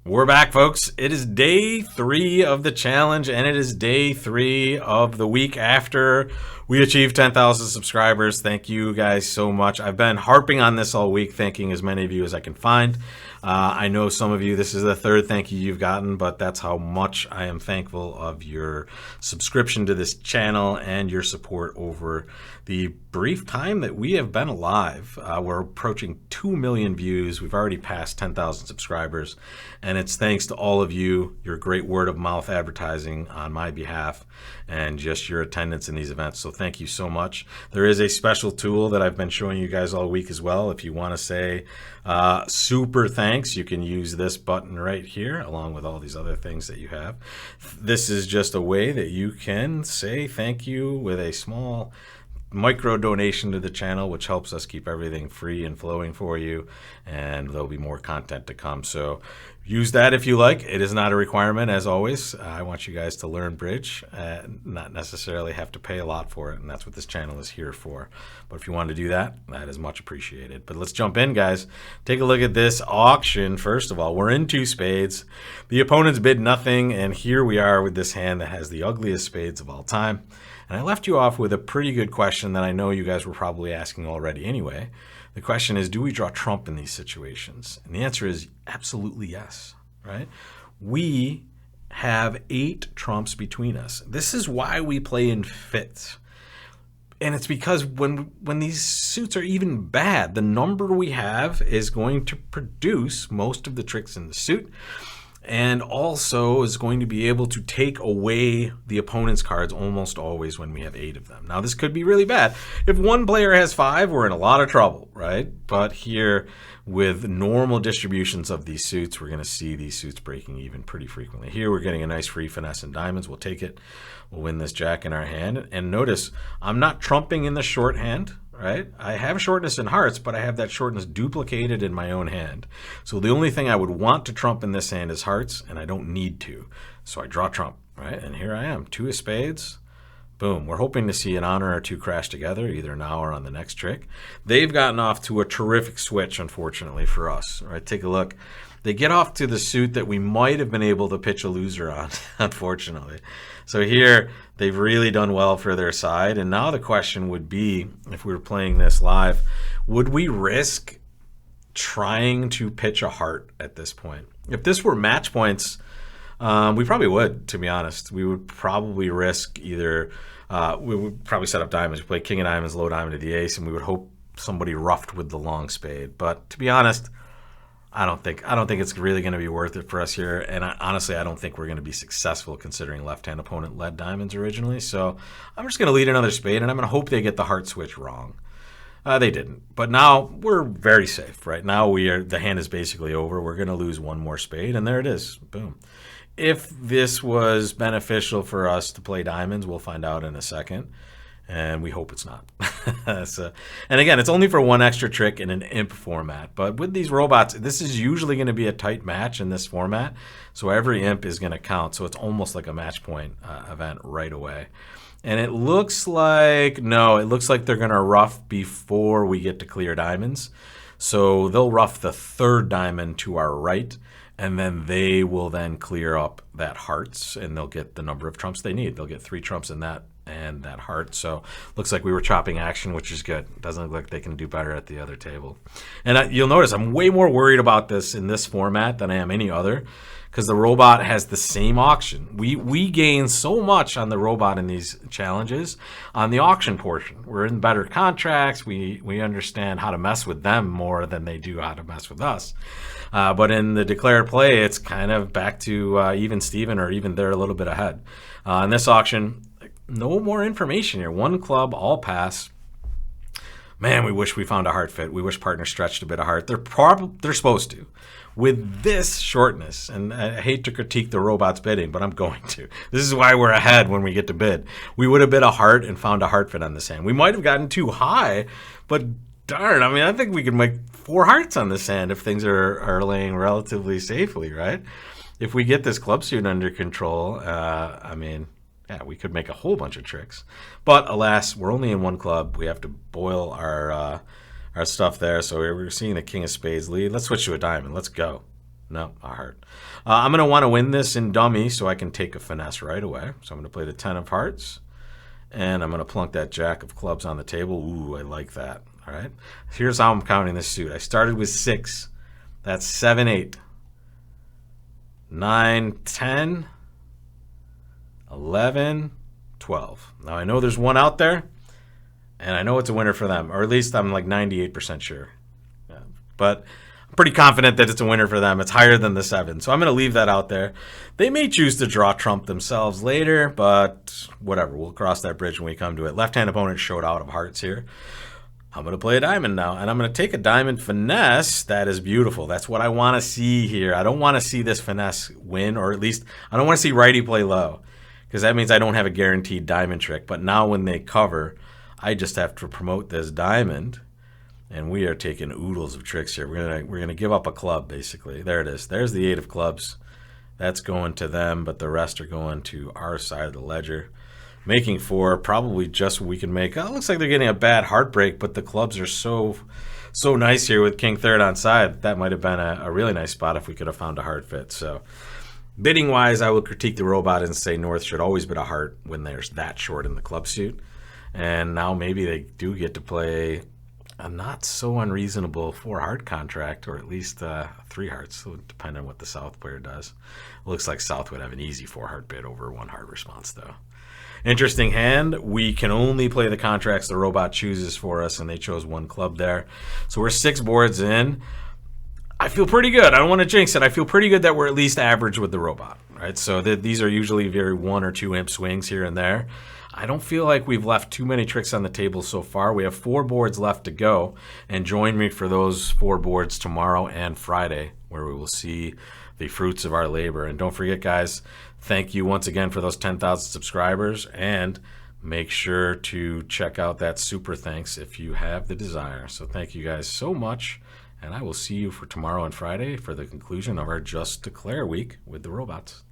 We're back, folks. It is day 3 of the challenge, and it is day 3 of the week after we achieved 10,000 subscribers. Thank you guys so much. I've been harping on this all week, thanking as many of you as I can find. I know some of you, this is the third thank you you've gotten, but that's how much I am thankful of your subscription to this channel and your support over the brief time that we have been alive. We're approaching 2 million views. We've already passed 10,000 subscribers, and it's thanks to all of you, your great word of mouth advertising on my behalf, and just your attendance in these events. So thank you so much. There is a special tool that I've been showing you guys all week as well. If you want to say super thanks, you can use this button right here along with all these other things that you have. This is just a way that you can say thank you with a small micro donation to the channel, which helps us keep everything free and flowing for you, and there'll be more content to come. So use that if you like. It is not a requirement, as always. I want you guys to learn bridge, not necessarily have to pay a lot for it, and that's what this channel is here for. But if you want to do that, that is much appreciated. But let's jump in, guys. Take a look at this auction. First of all, we're in 2 spades. The opponents bid nothing, and here we are with this hand that has the ugliest spades of all time. And I left you off with a pretty good question that I know you guys were probably asking already anyway. The question is, do we draw trump in these situations? And the answer is absolutely yes, right? We have 8 trumps between us. This is why we play in fits. And it's because when these suits are even bad, the number we have is going to produce most of the tricks in the suit, and also is going to be able to take away the opponent's cards almost always when we have 8 of them. Now, this could be really bad. If one player has 5, we're in a lot of trouble, right? But here, with normal distributions of these suits, we're going to see these suits breaking even pretty frequently. Here, we're getting a nice free finesse in diamonds. We'll take it. We'll win this jack in our hand. And notice, I'm not trumping in the shorthand, right? I have shortness in hearts, but I have that shortness duplicated in my own hand. So the only thing I would want to trump in this hand is hearts, and I don't need to. So I draw trump, right? And here I am, 2 of spades. Boom. We're hoping to see an honor or 2 crash together, either now or on the next trick. They've gotten off to a terrific switch, unfortunately, for us. All right, take a look. They get off to the suit that we might have been able to pitch a loser on, unfortunately. So here, they've really done well for their side. And now the question would be, if we were playing this live, would we risk trying to pitch a heart at this point? If this were match points, we probably would, to be honest. We would probably risk either, we would probably set up diamonds. We play king of diamonds, low diamond to the ace, and we would hope somebody roughed with the long spade. But to be honest, I don't think it's really going to be worth it for us here. And honestly, I don't think we're going to be successful considering left-hand opponent led diamonds originally. So I'm just going to lead another spade, and I'm going to hope they get the heart switch wrong. They didn't. But now we're very safe, right? Now the hand is basically over. We're going to lose 1 more spade, and there it is. Boom. If this was beneficial for us to play diamonds, we'll find out in a second. And we hope it's not. And again, it's only for 1 extra trick in an imp format. But with these robots, this is usually going to be a tight match in this format. So every imp is going to count. So it's almost like a match point event right away. And it looks like, no, it looks like they're going to rough before we get to clear diamonds. So they'll rough the 3rd diamond to our right. And then they will then clear up that hearts, and they'll get the number of trumps they need. They'll get 3 trumps in that and that heart. So looks like we were chopping action, which is good. Doesn't look like they can do better at the other table. And you'll notice I'm way more worried about this in this format than I am any other, because the robot has the same auction. We gain so much on the robot in these challenges on the auction portion. We're in better contracts. We understand how to mess with them more than they do how to mess with us. But in the declared play, it's kind of back to even Steven, or even they're a little bit ahead. In this auction, no more information here. 1 club, all pass. Man, we wish we found a heart fit. We wish partner stretched a bit of heart. They're supposed to. With this shortness, and I hate to critique the robot's bidding, but I'm going to. This is why we're ahead when we get to bid. We would have bid a heart and found a heart fit on this hand. We might have gotten too high, but darn, I mean, I think we could make 4 hearts on this hand if things are laying relatively safely, right? If we get this club suit under control, I mean, yeah, we could make a whole bunch of tricks. But alas, we're only in 1 club. We have to boil our stuff there. So we're seeing the king of spades lead. Let's switch to a diamond. Let's go. No, a heart. I'm going to want to win this in dummy so I can take a finesse right away. So I'm going to play the 10 of hearts. And I'm going to plunk that jack of clubs on the table. Ooh, I like that. All right. Here's how I'm counting this suit. I started with 6. That's 7, 8. 9, 10. 11, 12. Now I know there's one out there, and I know it's a winner for them, or at least I'm like 98% sure. Yeah. But I'm pretty confident that it's a winner for them. It's higher than the 7, so I'm going to leave that out there. They may choose to draw trump themselves later, but whatever. We'll cross that bridge when we come to it. Left-hand opponent showed out of hearts here. I'm going to play a diamond now, and I'm going to take a diamond finesse. That is beautiful. That's what I want to see here. I don't want to see this finesse win, or at least I don't want to see righty play low, because that means I don't have a guaranteed diamond trick. But now when they cover, I just have to promote this diamond, and we are taking oodles of tricks here. We're gonna give up a club, basically. There it is. There's the 8 of clubs. That's going to them, but the rest are going to our side of the ledger. Making 4, probably just what we can make. Oh, it looks like they're getting a bad heartbreak, but the clubs are so nice here with king third on side. That might have been a really nice spot if we could have found a heart fit. So bidding wise, I would critique the robot and say North should always bid a heart when there's that short in the club suit. And now maybe they do get to play a not so unreasonable 4 heart contract, or at least 3 hearts, so depending on what the South player does. It looks like South would have an easy 4 heart bid over 1 heart response, though. Interesting hand. We can only play the contracts the robot chooses for us, and they chose 1 club there. So we're 6 boards in. I feel pretty good. I don't want to jinx it. I feel pretty good that we're at least average with the robot, right? So these are usually very 1 or 2 imp swings here and there. I don't feel like we've left too many tricks on the table so far. We have 4 boards left to go, and join me for those 4 boards tomorrow and Friday, where we will see the fruits of our labor. And don't forget, guys, thank you once again for those 10,000 subscribers, and make sure to check out that super thanks if you have the desire. So thank you guys so much, and I will see you for tomorrow and Friday for the conclusion of our Just Declare week with the robots.